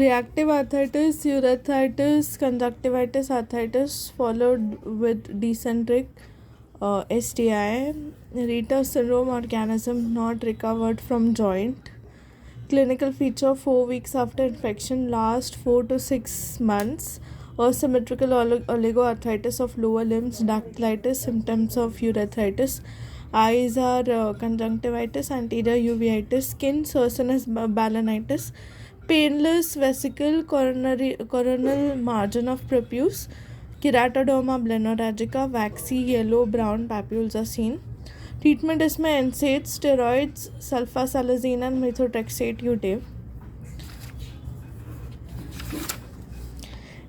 Reactive arthritis, urethritis, conjunctivitis, arthritis, followed with dysenteric STI, Rita syndrome, organism not recovered from joint. Clinical feature 4 weeks after infection, last 4 to 6 months. Asymmetrical oligoarthritis of lower limbs, dactylitis, symptoms of urethritis. Eyes are conjunctivitis, anterior uveitis, skin, Cercinus balanitis, painless vesicle, coronal margin of prepuce, keratoderma blennorrhagica, waxy yellow brown papules are seen. Treatment इसमें NSAIDs, steroids, sulfasalazine and methotrexate you give.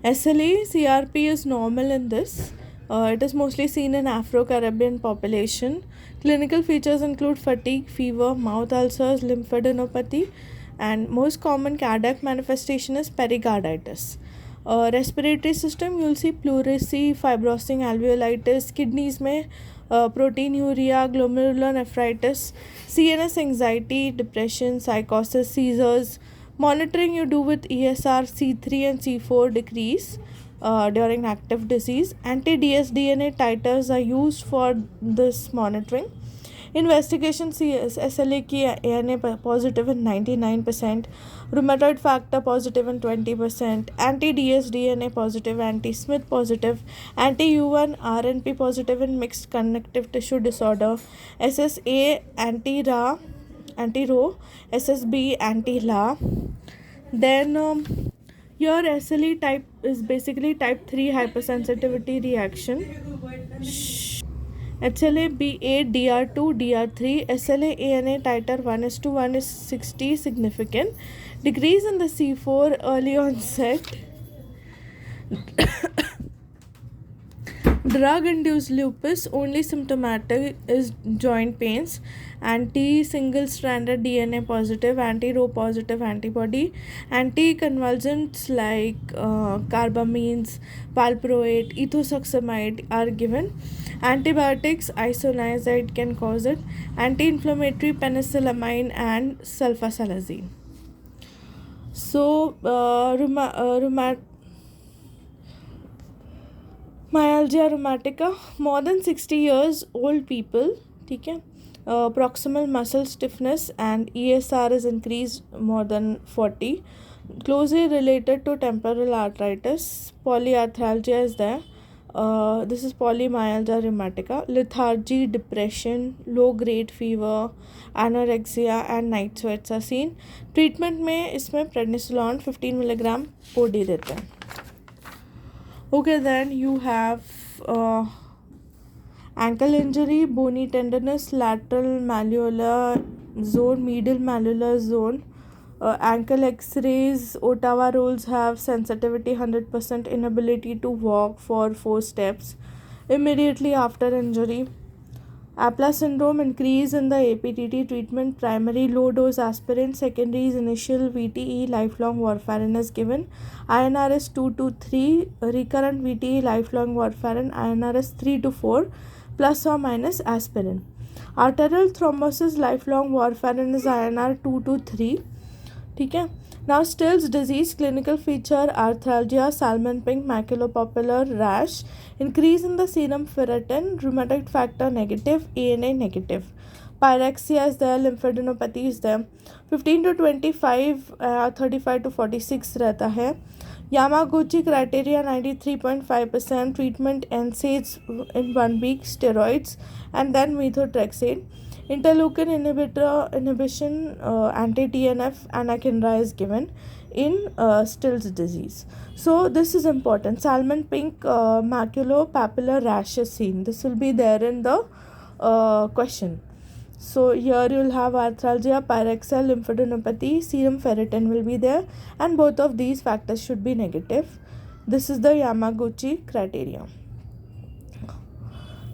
SLE CRP is normal in this. It is mostly seen in Afro-Caribbean population. Clinical features include fatigue, fever, mouth ulcers, lymphadenopathy, and most common cardiac manifestation is pericarditis. Respiratory system, you'll see pleurisy, fibrosing alveolitis, kidneys में proteinuria, glomerulonephritis, CNS anxiety, depression, psychosis, seizures. Monitoring you do with ESR C3 and C4 decrease during active disease. Anti-dsDNA titers are used for this monitoring. Investigation SLA की ANA positive in 99%, rheumatoid factor positive in 20%, anti-dsDNA positive, anti-Smith positive, anti-U1 RNP positive in mixed connective tissue disorder, SSA anti-Ra, anti-Ro, SSB anti-La. Then your SLE type is basically type 3 hypersensitivity reaction. HLA B8 DR2 DR3 SLA ANA titer 1:1 is 60 significant. Decrease in the C4 early onset. Drug induced lupus, only symptomatic is joint pains. Anti single stranded DNA positive, anti Rho positive antibody, anticonvulsants like carbamines, valproate, ethosuximide are given. Antibiotics, isoniazid can cause it. Anti-inflammatory penicillamine and sulfasalazine. So myalgia rheumatica, more than 60 years old people, ठीक है, proximal muscle stiffness and ESR is increased more than 40, closely related to temporal arthritis. Polyarthralgia is there. This is polymyalgia rheumatica. Lethargy, depression, low grade fever, anorexia and night sweats are seen. Treatment में इसमें prednisolone 15 mg OD देते हैं. Okay, then you have ankle injury, bony tenderness, lateral malleolar zone, medial malleolar zone. Ankle x-rays, Ottawa rules have sensitivity 100%, inability to walk for 4 steps immediately after injury. Apla syndrome, increase in the APTT treatment, primary low dose aspirin, secondary is initial VTE, lifelong warfarin is given. INR is 2 to 3, recurrent VTE, lifelong warfarin, INR is 3 to 4, plus or minus aspirin. Arterial thrombosis, lifelong warfarin is INR 2 to 3. ठीक है. Now Still's disease, clinical feature arthralgia, salmon pink, maculopapular rash, increase in the serum ferritin, rheumatoid factor negative, ANA negative, pyrexia is there, lymphadenopathy is there. 15 to 25, 35 to 46 रहता है. Yamaguchi criteria 93.5%, treatment NSAIDs in 1 week, steroids and then methotrexate. Interleukin inhibition, anti-TNF anakinra is given in Still's disease. So this is important. Salmon pink maculopapular rash is seen. This will be there in the question. So here you will have arthralgia, pyrexia, lymphadenopathy, serum ferritin will be there, and both of these factors should be negative. This is the Yamaguchi criteria.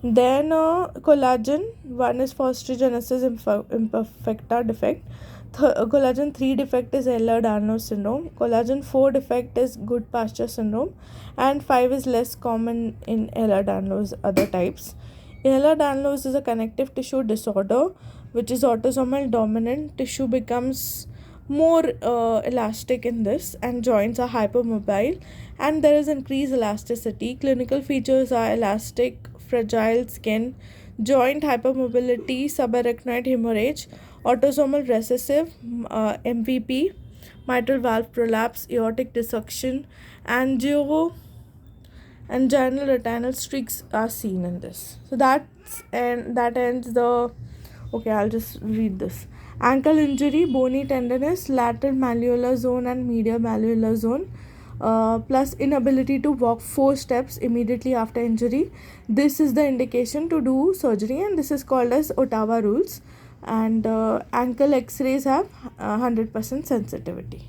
Then collagen, one is osteogenesis imperfecta defect. Collagen 3 defect is Ehlers-Danlos syndrome. Collagen 4 defect is Goodpasture syndrome, and 5 is less common in Ehlers-Danlos other types. Ehlers-Danlos is a connective tissue disorder which is autosomal dominant. Tissue becomes more elastic in this, and joints are hypermobile, and there is increased elasticity. Clinical features are elastic, fragile skin, joint hypermobility, subarachnoid hemorrhage, autosomal recessive, MVP, mitral valve prolapse, aortic dissection, anginal retinal streaks are seen in this. So that ends the. Okay, I'll just read this. Ankle injury, bony tenderness, lateral malleolar zone and medial malleolar zone, plus inability to walk 4 steps immediately after injury. This is the indication to do surgery, and this is called as Ottawa rules. And ankle X-rays have 100% sensitivity.